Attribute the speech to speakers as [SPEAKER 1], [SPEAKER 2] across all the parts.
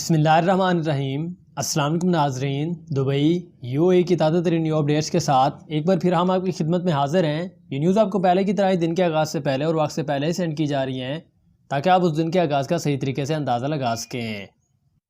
[SPEAKER 1] بسم اللہ الرحمن الرحیم۔ السلام علیکم ناظرین، دبئی یو اے کی تازہ ترین نیو اپڈیٹس کے ساتھ ایک بار پھر ہم آپ کی خدمت میں حاضر ہیں۔ یہ نیوز آپ کو پہلے کی طرح ہی دن کے آغاز سے پہلے اور وقت سے پہلے ہی سینڈ کی جا رہی ہیں تاکہ آپ اس دن کے آغاز کا صحیح طریقے سے اندازہ لگا سکیں،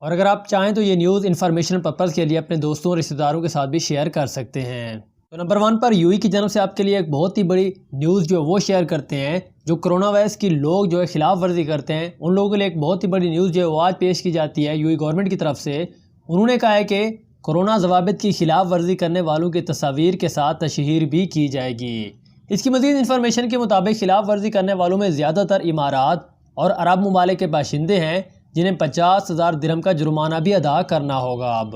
[SPEAKER 1] اور اگر آپ چاہیں تو یہ نیوز انفارمیشن پرپز کے لیے اپنے دوستوں اور رشتہ داروں کے ساتھ بھی شیئر کر سکتے ہیں۔ تو نمبر 1 پر یو اے کی جانب سے آپ کے لیے ایک بہت ہی بڑی نیوز جو وہ شیئر کرتے ہیں جو کرونا وائرس کی لوگ جو ہے خلاف ورزی کرتے ہیں، ان لوگوں کے لیے ایک بہت ہی بڑی نیوز جو ہے وہ آج پیش کی جاتی ہے یو اے گورنمنٹ کی طرف سے۔ انہوں نے کہا ہے کہ کرونا ضوابط کی خلاف ورزی کرنے والوں کی تصاویر کے ساتھ تشہیر بھی کی جائے گی۔ اس کی مزید انفارمیشن کے مطابق خلاف ورزی کرنے والوں میں زیادہ تر امارات اور عرب ممالک کے باشندے ہیں، جنہیں 50,000 درہم کا جرمانہ بھی ادا کرنا ہوگا۔ اب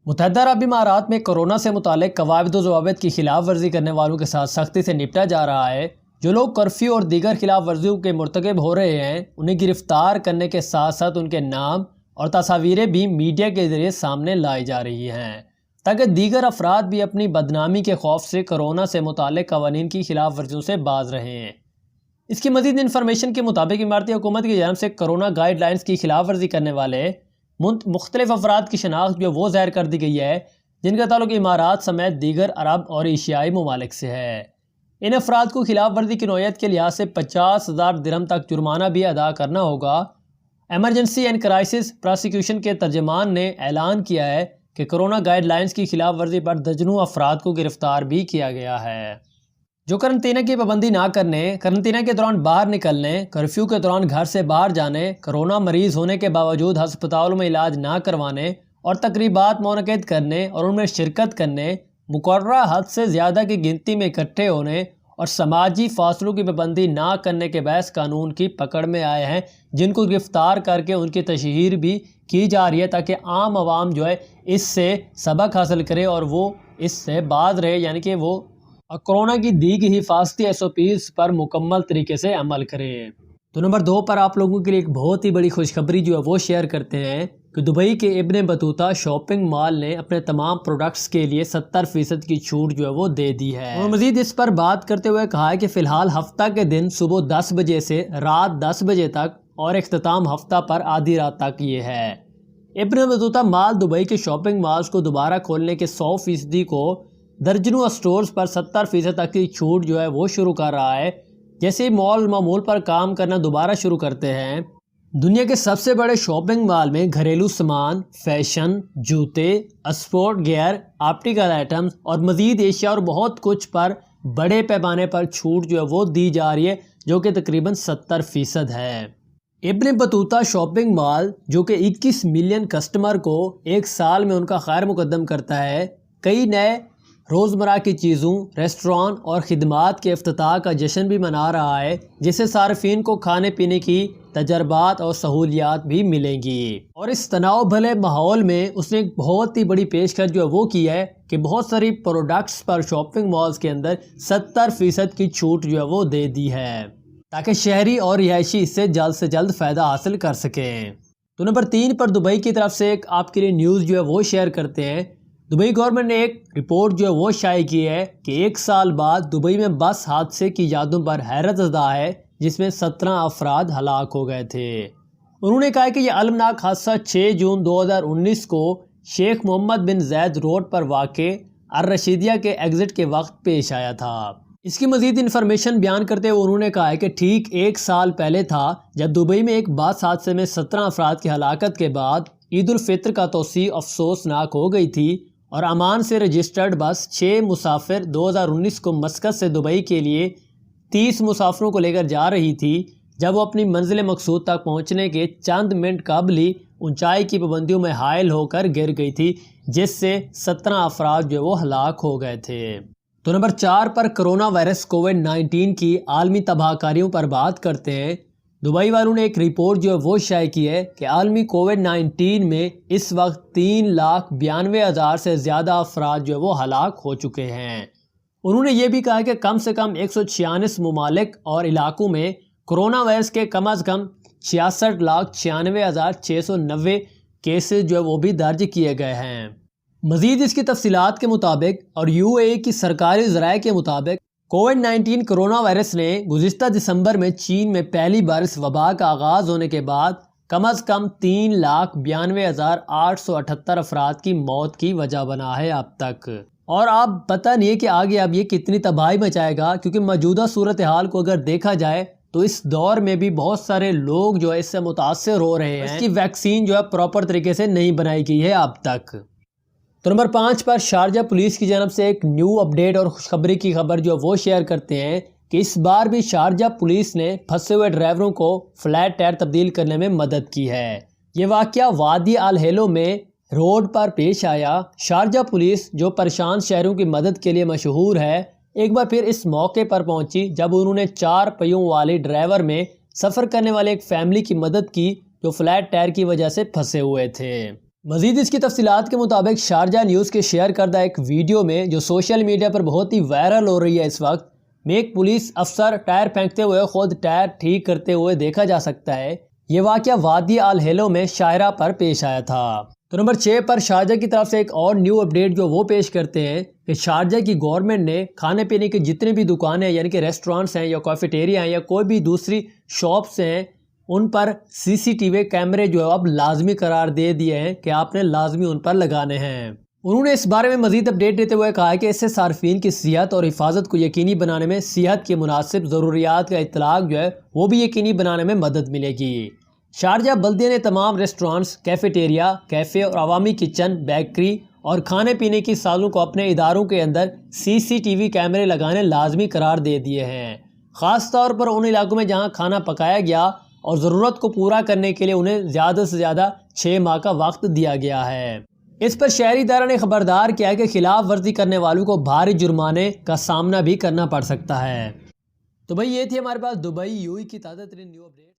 [SPEAKER 1] متحدہ عرب امارات میں کرونا سے متعلق قواعد و ضوابط کی خلاف ورزی کرنے والوں کے ساتھ سختی سے نپٹا جا رہا ہے۔ جو لوگ کرفیو اور دیگر خلاف ورزیوں کے مرتکب ہو رہے ہیں، انہیں گرفتار کرنے کے ساتھ ساتھ ان کے نام اور تصاویریں بھی میڈیا کے ذریعے سامنے لائی جا رہی ہیں تاکہ دیگر افراد بھی اپنی بدنامی کے خوف سے کرونا سے متعلق قوانین کی خلاف ورزیوں سے باز رہیں۔ اس کی مزید انفارمیشن کے مطابق اماراتی حکومت کی جانب سے کرونا گائیڈ لائنز کی خلاف ورزی کرنے والے مختلف افراد کی شناخت جو وہ ظاہر کر دی گئی ہے، جن کا تعلق امارات سمیت دیگر عرب اور ایشیائی ممالک سے ہے۔ ان افراد کو خلاف ورزی کی نوعیت کے لحاظ سے 50,000 درہم تک جرمانہ بھی ادا کرنا ہوگا۔ ایمرجنسی اینڈ کرائسس پراسیکیوشن کے ترجمان نے اعلان کیا ہے کہ کرونا گائیڈ لائنز کی خلاف ورزی پر درجنوں افراد کو گرفتار بھی کیا گیا ہے، جو قرنطینہ کی پابندی نہ کرنے، قرنطینہ کے دوران باہر نکلنے، کرفیو کے دوران گھر سے باہر جانے، کرونا مریض ہونے کے باوجود ہسپتالوں میں علاج نہ کروانے اور تقریبات منعقد کرنے اور ان میں شرکت کرنے، مقررہ حد سے زیادہ کی گنتی میں اکٹھے ہونے اور سماجی فاصلوں کی پابندی نہ کرنے کے باعث قانون کی پکڑ میں آئے ہیں، جن کو گرفتار کر کے ان کی تشہیر بھی کی جا رہی ہے تاکہ عام عوام جو ہے اس سے سبق حاصل کرے اور وہ اس سے باز رہے، یعنی کہ وہ کرونا کی دی گئی حفاظتی SOPs پر مکمل طریقے سے عمل کرے۔ تو نمبر 2 پر آپ لوگوں کے لیے ایک بہت ہی بڑی خوشخبری جو ہے وہ شیئر کرتے ہیں کہ دبئی کے ابن بطوطہ شاپنگ مال نے اپنے تمام پروڈکٹس کے لیے 70% کی چھوٹ جو ہے وہ دے دی ہے، اور مزید اس پر بات کرتے ہوئے کہا ہے کہ فی الحال ہفتہ کے دن صبح 10 بجے سے رات 10 بجے تک اور اختتام ہفتہ پر آدھی رات تک یہ ہے۔ ابن بطوطہ مال دبئی کے شاپنگ مالز کو دوبارہ کھولنے کے 100% کو درجنوں اسٹورز پر 70% تک کی چھوٹ جو ہے وہ شروع کر رہا ہے۔ جیسے مال معمول پر کام کرنا دوبارہ شروع کرتے ہیں، دنیا کے سب سے بڑے شاپنگ مال میں گھریلو سامان، فیشن، جوتے، اسپورٹ گیئر، آپٹیکل آئٹمز اور مزید اشیاء اور بہت کچھ پر بڑے پیمانے پر چھوٹ جو ہے وہ دی جا رہی ہے، جو کہ تقریباً 70% ہے۔ ابن بطوطہ شاپنگ مال جو کہ 21 ملین کسٹمر کو ایک سال میں ان کا خیر مقدم کرتا ہے، کئی نئے روزمرہ کی چیزوں، ریسٹوران اور خدمات کے افتتاح کا جشن بھی منا رہا ہے، جس سے صارفین کو کھانے پینے کی تجربات اور سہولیات بھی ملیں گی۔ اور اس تناؤ بھرے ماحول میں اس نے ایک بہت ہی بڑی پیشکش جو ہے وہ کی ہے کہ بہت ساری پروڈکٹس پر شاپنگ مالز کے اندر 70% کی چھوٹ جو ہے وہ دے دی ہے تاکہ شہری اور رہائشی اس سے جلد فائدہ حاصل کر سکیں۔ تو نمبر 3 پر دبئی کی طرف سے ایک آپ کے لیے نیوز جو ہے وہ شیئر کرتے ہیں۔ دبئی گورنمنٹ نے ایک رپورٹ جو ہے وہ شائع کی ہے کہ 1 سال بعد دبئی میں بس حادثے کی یادوں پر حیرت زدہ ہے، جس میں 17 افراد ہلاک ہو گئے تھے۔ انہوں نے کہا کہ یہ المناک حادثہ 6 جون 2019 کو شیخ محمد بن زید روڈ پر واقع الرشیدیہ کے ایگزٹ کے وقت پیش آیا تھا۔ اس کی مزید انفارمیشن بیان کرتے ہوئے انہوں نے کہا ہے کہ ٹھیک 1 سال پہلے تھا جب دبئی میں ایک بس حادثے میں 17 افراد کی ہلاکت کے بعد عید الفطر کا توسیع افسوسناک ہو گئی تھی، اور امان سے رجسٹرڈ بس 6 مسافر 2019 کو مسقط سے دبئی کے لیے 30 مسافروں کو لے کر جا رہی تھی، جب وہ اپنی منزل مقصود تک پہنچنے کے چند منٹ قبل ہی اونچائی کی پابندیوں میں حائل ہو کر گر گئی تھی، جس سے 17 افراد جو وہ ہلاک ہو گئے تھے۔ تو نمبر 4 پر کرونا وائرس کووڈ-19 کی عالمی تباہ کاریوں پر بات کرتے ہیں۔ دبئی والوں نے ایک رپورٹ جو ہے وہ شائع کی ہے کہ عالمی کووڈ-19 میں اس وقت 3,92,000 سے زیادہ افراد جو ہے وہ ہلاک ہو چکے ہیں۔ انہوں نے یہ بھی کہا کہ کم سے کم 146 ممالک اور علاقوں میں کرونا وائرس کے کم از کم 66,96,690 کیسز جو ہے وہ بھی درج کیے گئے ہیں۔ مزید اس کی تفصیلات کے مطابق اور UAE کی سرکاری ذرائع کے مطابق کووڈ-19 کرونا وائرس نے گزشتہ دسمبر میں چین میں پہلی بار اس وبا کا آغاز ہونے کے بعد کم از کم 3,92,878 افراد کی موت کی وجہ بنا ہے اب تک۔ اور آپ پتہ نہیں ہے کہ آگے اب یہ کتنی تباہی مچائے گا، کیونکہ موجودہ صورتحال کو اگر دیکھا جائے تو اس دور میں بھی بہت سارے لوگ جو ہے اس سے متاثر ہو رہے ہیں۔ اس کی ویکسین جو ہے پراپر طریقے سے نہیں بنائی گئی ہے اب تک۔ تو نمبر 5 پر شارجہ پولیس کی جانب سے ایک نیو اپڈیٹ اور خوشخبری کی خبر جو وہ شیئر کرتے ہیں کہ اس بار بھی شارجہ پولیس نے پھنسے ہوئے ڈرائیوروں کو فلیٹ ٹائر تبدیل کرنے میں مدد کی ہے۔ یہ واقعہ وادی الہیلو میں روڈ پر پیش آیا۔ شارجہ پولیس جو پریشان شہریوں کی مدد کے لیے مشہور ہے، ایک بار پھر اس موقع پر پہنچی جب انہوں نے 4 پہیوں والے ڈرائیور میں سفر کرنے والے ایک فیملی کی مدد کی جو فلیٹ ٹائر کی وجہ سے پھنسے ہوئے تھے۔ مزید اس کی تفصیلات کے مطابق شارجہ نیوز کے شیئر کردہ ایک ویڈیو میں جو سوشل میڈیا پر بہت ہی وائرل ہو رہی ہے اس وقت، میں ایک پولیس افسر ٹائر پھینکتے ہوئے خود ٹائر ٹھیک کرتے ہوئے دیکھا جا سکتا ہے۔ یہ واقعہ وادی الہیلو میں شاہراہ پر پیش آیا تھا۔ تو نمبر 6 پر شارجہ کی طرف سے ایک اور نیو اپڈیٹ جو وہ پیش کرتے ہیں کہ شارجہ کی گورنمنٹ نے کھانے پینے کی جتنے بھی دکانیں یعنی کہ ریسٹورانٹس ہیں یا کیفیٹیریا ہیں یا کوئی بھی دوسری شاپس ہیں، ان پر CCTV کیمرے جو ہے اب لازمی قرار دے دیے ہیں کہ آپ نے لازمی ان پر لگانے ہیں۔ انہوں نے اس بارے میں مزید اپڈیٹ دیتے ہوئے کہا کہ اس سے صارفین کی صحت اور حفاظت کو یقینی بنانے میں صحت کی مناسب ضروریات کا اطلاق جو ہے وہ بھی یقینی بنانے میں مدد ملے گی۔ شارجہ بلدیہ نے تمام ریسٹورانٹس، کیفیٹیریا، کیفے اور عوامی کچن، بیکری اور کھانے پینے کی سالوں کو اپنے اداروں کے اندر CCTV کیمرے لگانے لازمی قرار دے دیے ہیں، خاص طور پر ان علاقوں میں جہاں کھانا پکایا گیا اور ضرورت کو پورا کرنے کے لیے انہیں زیادہ سے زیادہ 6 ماہ کا وقت دیا گیا ہے۔ اس پر شہری ادارہ نے خبردار کیا ہے کہ خلاف ورزی کرنے والوں کو بھاری جرمانے کا سامنا بھی کرنا پڑ سکتا ہے۔ تو بھائی یہ تھی ہمارے پاس دبئی UAE کی تازہ ترین نیو اپڈیٹ۔